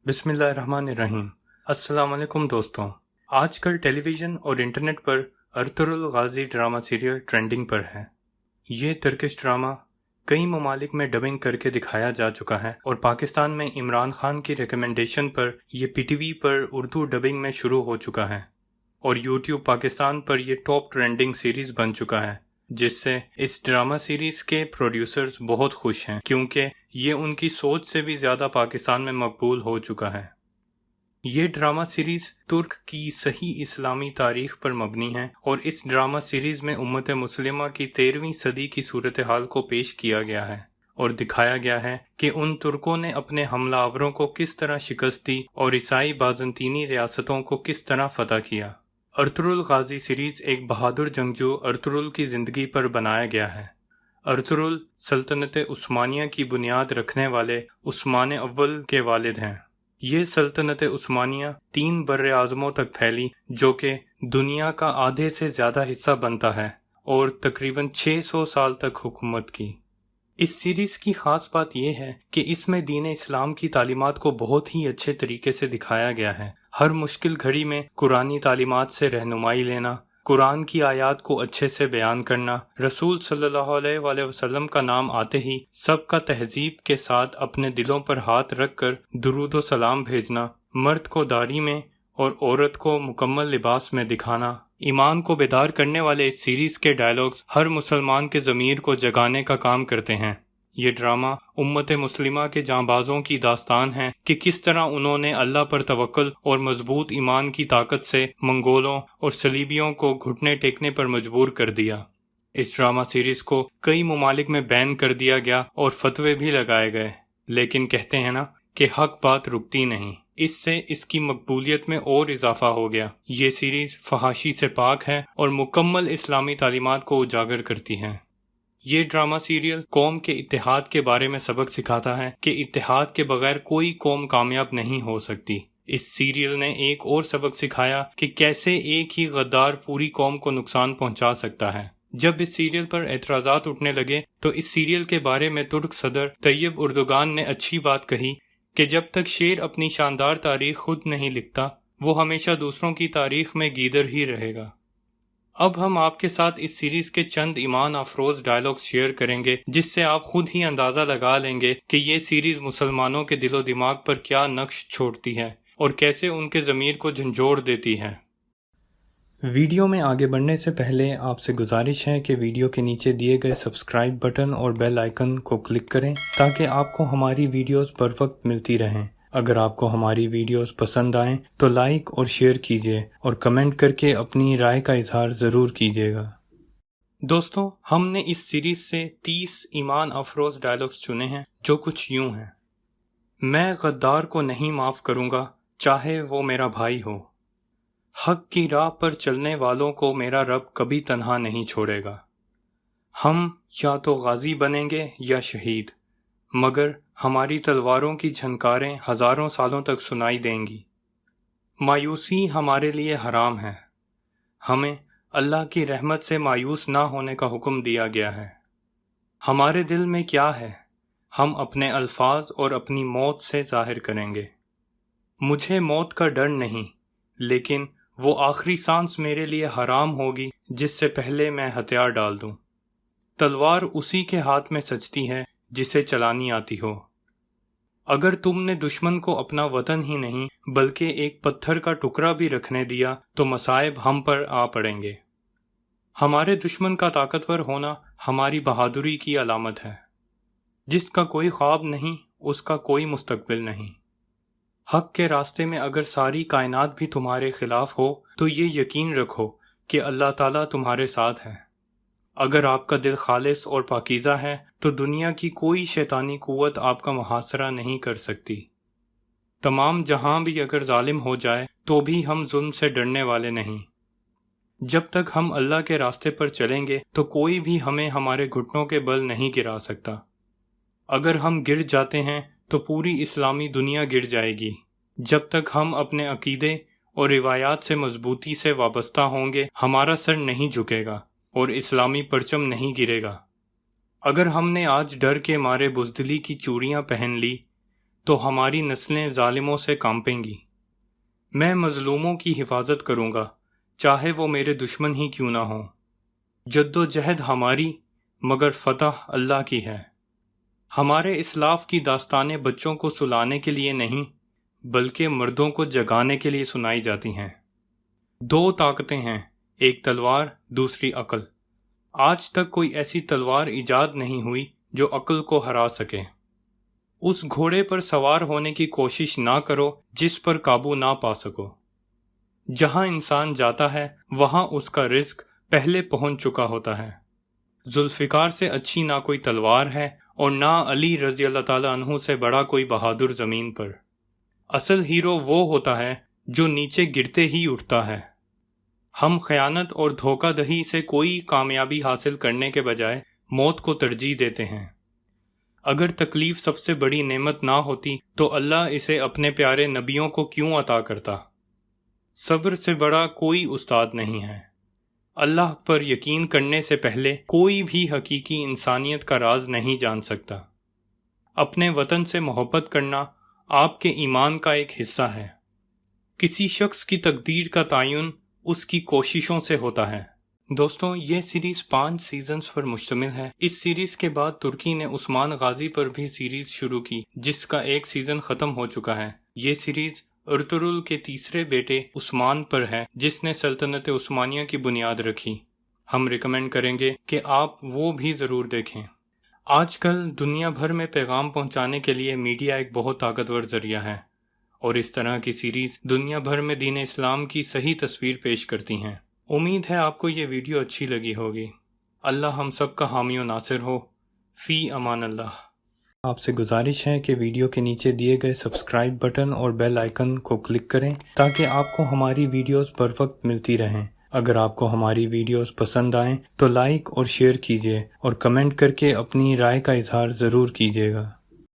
बिस्मिल्लाहिर्रहमानिर्रहीम। अस्सलाम वालेकुम दोस्तों। आजकल टेलीविज़न और इंटरनेट पर Ertugrul Ghazi drama serial trending पर है। ये तुर्किश ड्रामा कई ममालिक में डबिंग करके दिखाया जा चुका है और पाकिस्तान में इमरान खान की रिकमेंडेशन पर यह पीटीवी पर उर्दू डबिंग में शुरू हो चुका है और यूट्यूब पाकिस्तान पर यह टॉप ट्रेंडिंग सीरीज़ बन चुका है, जिससे इस ड्रामा सीरीज़ के प्रोड्यूसर्स बहुत खुश हैं क्योंकि ये उनकी सोच से भी ज़्यादा पाकिस्तान में मकबूल हो चुका है। ये ड्रामा सीरीज़ तुर्क की सही इस्लामी तारीख पर मबनी है और इस ड्रामा सीरीज़ में उम्मत मुस्लिमा की 13वीं सदी की सूरत हाल को पेश किया गया है और दिखाया गया है कि उन तुर्कों ने अपने हमलावरों को किस तरह शिकस्त दी और ईसाई बाज़ंतीनी रियासतों को किस तरह फतह किया। अर्तुगरुल गाज़ी सीरीज़ एक बहादुर जंगजू अर्तुगरुल की ज़िंदगी पर बनाया गया है। अर्तुगरुल सल्तनत उस्मानिया की बुनियाद रखने वाले उस्मान अव्वल के वालिद हैं। ये सल्तनत उस्मानिया 3 बर्र-ए-आज़मों तक फैली, जो कि दुनिया का आधे से ज़्यादा हिस्सा बनता है और तकरीबन 600 साल तक हुकूमत की। इस सीरीज़ की ख़ास बात यह है कि इसमें दीन इस्लाम की तालीमात को बहुत ही अच्छे तरीके से दिखाया गया है। हर मुश्किल घड़ी में कुरानी तालीमात से रहनुमाई लेना, कुरान की आयत को अच्छे से बयान करना, रसूल सल्लल्लाहु अलैहि वसल्लम का नाम आते ही सबका तहजीब के साथ अपने दिलों पर हाथ रखकर दुरूद व सलाम भेजना, मर्द को दाढ़ी में और औरत को मुकम्मल लिबास में दिखाना। ईमान को बेदार करने वाले इस सीरीज़ के डायलॉग्स हर मुसलमान के ज़मीर को जगाने का काम करते हैं। ये ड्रामा उम्मत मुस्लिमा के जांबाजों की दास्तान है कि किस तरह उन्होंने अल्लाह पर तवक्कुल और मजबूत ईमान की ताकत से मंगोलों और सलीबियों को घुटने टेकने पर मजबूर कर दिया। इस ड्रामा सीरीज़ को कई ममालिक में बैन कर दिया गया और फतवे भी लगाए गए, लेकिन कहते हैं ना कि हक बात रुकती नहीं। इससे इसकी मकबूलियत में और इजाफा हो गया। ये सीरीज़ फहाशी से पाक है और मुकम्मल इस्लामी तालीमात को उजागर करती है। ये ड्रामा सीरियल कौम के इत्तेहाद के बारे में सबक सिखाता है कि इत्तेहाद के बगैर कोई कौम कामयाब नहीं हो सकती। इस सीरियल ने एक और सबक सिखाया कि कैसे एक ही गद्दार पूरी कौम को नुकसान पहुंचा सकता है। जब इस सीरियल पर एतराज़ात उठने लगे तो इस सीरियल के बारे में तुर्क सदर तैयब उर्दुगान ने अच्छी बात कही कि जब तक शेर अपनी शानदार तारीख खुद नहीं लिखता, वो हमेशा दूसरों की तारीख में गीदर ही रहेगा। अब हम आपके साथ इस सीरीज के चंद ईमान अफरोज डायलॉग्स शेयर करेंगे, जिससे आप खुद ही अंदाज़ा लगा लेंगे कि ये सीरीज मुसलमानों के दिलो दिमाग पर क्या नक्श छोड़ती है और कैसे उनके ज़मीर को झंझोड़ देती है। वीडियो में आगे बढ़ने से पहले आपसे गुजारिश है कि वीडियो के नीचे दिए गए सब्सक्राइब बटन और बेल आइकन को क्लिक करें ताकि आपको हमारी वीडियोस बर वक्त मिलती रहें। अगर आपको हमारी वीडियोस पसंद आएं तो लाइक और शेयर कीजिए और कमेंट करके अपनी राय का इजहार ज़रूर कीजिएगा। दोस्तों, हमने इस सीरीज से 30 ईमान अफरोज डायलॉग्स चुने हैं, जो कुछ यूं हैं। मैं गद्दार को नहीं माफ़ करूँगा, चाहे वो मेरा भाई हो। हक की राह पर चलने वालों को मेरा रब कभी तन्हा नहीं छोड़ेगा। हम या तो गाजी बनेंगे या शहीद, मगर हमारी तलवारों की झनकारें हजारों सालों तक सुनाई देंगी। मायूसी हमारे लिए हराम है। हमें अल्लाह की रहमत से मायूस ना होने का हुक्म दिया गया है। हमारे दिल में क्या है, हम अपने अल्फाज और अपनी मौत से जाहिर करेंगे। मुझे मौत का डर नहीं, लेकिन वो आखिरी सांस मेरे लिए हराम होगी जिससे पहले मैं हथियार डाल दूं। तलवार उसी के हाथ में सजती है जिसे चलानी आती हो। अगर तुमने दुश्मन को अपना वतन ही नहीं बल्कि एक पत्थर का टुकड़ा भी रखने दिया तो मसाइब हम पर आ पड़ेंगे। हमारे दुश्मन का ताकतवर होना हमारी बहादुरी की अलामत है। जिसका कोई ख्वाब नहीं, उसका कोई मुस्तकबिल नहीं। हक के रास्ते में अगर सारी कायनात भी तुम्हारे खिलाफ हो तो ये यकीन रखो कि अल्लाह ताला तुम्हारे साथ है। अगर आपका दिल खालिस और पाकीज़ा है तो दुनिया की कोई शैतानी कुव्वत आपका मुहासरा नहीं कर सकती। तमाम जहां भी अगर जालिम हो जाए तो भी हम जुल्म से डरने वाले नहीं। जब तक हम अल्लाह के रास्ते पर चलेंगे तो कोई भी हमें हमारे घुटनों के बल नहीं गिरा सकता। अगर हम गिर जाते हैं तो पूरी इस्लामी दुनिया गिर जाएगी। जब तक हम अपने अकीदे और रिवायात से मजबूती से वाबस्ता होंगे, हमारा सर नहीं झुकेगा और इस्लामी परचम नहीं गिरेगा। अगर हमने आज डर के मारे बुज़दिली की चूड़ियां पहन ली تو ہماری نسلیں ظالموں سے کانپیں گی۔ میں مظلوموں کی حفاظت کروں گا، چاہے وہ میرے دشمن ہی کیوں نہ ہوں۔ جد و جہد ہماری، مگر فتح اللہ کی ہے۔ ہمارے اسلاف کی داستانیں بچوں کو سلانے کے لیے نہیں، بلکہ مردوں کو جگانے کے لیے سنائی جاتی ہیں۔ دو طاقتیں ہیں، ایک تلوار، دوسری عقل۔ آج تک کوئی ایسی تلوار ایجاد نہیں ہوئی جو عقل کو ہرا سکے۔ اس گھوڑے پر سوار ہونے کی کوشش نہ کرو جس پر قابو نہ پا سکو۔ جہاں انسان جاتا ہے وہاں اس کا رزق پہلے پہنچ چکا ہوتا ہے۔ ذوالفقار سے اچھی نہ کوئی تلوار ہے اور نہ علی رضی اللہ تعالیٰ عنہ سے بڑا کوئی بہادر زمین پر۔ اصل ہیرو وہ ہوتا ہے جو نیچے گرتے ہی اٹھتا ہے۔ ہم خیانت اور دھوکہ دہی سے کوئی کامیابی حاصل کرنے کے بجائے موت کو ترجیح دیتے ہیں۔ اگر تکلیف سب سے بڑی نعمت نہ ہوتی تو اللہ اسے اپنے پیارے نبیوں کو کیوں عطا کرتا؟ صبر سے بڑا کوئی استاد نہیں ہے۔ اللہ پر یقین کرنے سے پہلے کوئی بھی حقیقی انسانیت کا راز نہیں جان سکتا۔ اپنے وطن سے محبت کرنا آپ کے ایمان کا ایک حصہ ہے۔ کسی شخص کی تقدیر کا تعین اس کی کوششوں سے ہوتا ہے۔ دوستوں، یہ سیریز 5 سیزنز پر مشتمل ہے۔ اس سیریز کے بعد ترکی نے عثمان غازی پر بھی سیریز شروع کی، جس کا ایک سیزن ختم ہو چکا ہے۔ یہ سیریز ارطغرل کے تیسرے بیٹے عثمان پر ہے، جس نے سلطنت عثمانیہ کی بنیاد رکھی۔ ہم ریکمینڈ کریں گے کہ آپ وہ بھی ضرور دیکھیں۔ آج کل دنیا بھر میں پیغام پہنچانے کے لیے میڈیا ایک بہت طاقتور ذریعہ ہے، اور اس طرح کی سیریز دنیا بھر میں دین اسلام کی صحیح تصویر پیش کرتی ہیں۔ امید ہے آپ کو یہ ویڈیو اچھی لگی ہوگی۔ اللہ ہم سب کا حامی و ناصر ہو۔ فی امان اللہ۔ آپ سے گزارش ہے کہ ویڈیو کے نیچے دیے گئے سبسکرائب بٹن اور بیل آئیکن کو کلک کریں تاکہ آپ کو ہماری ویڈیوز بر وقت ملتی رہیں۔ اگر آپ کو ہماری ویڈیوز پسند آئیں تو لائک اور شیئر کیجیے اور کمنٹ کر کے اپنی رائے کا اظہار ضرور کیجیے گا۔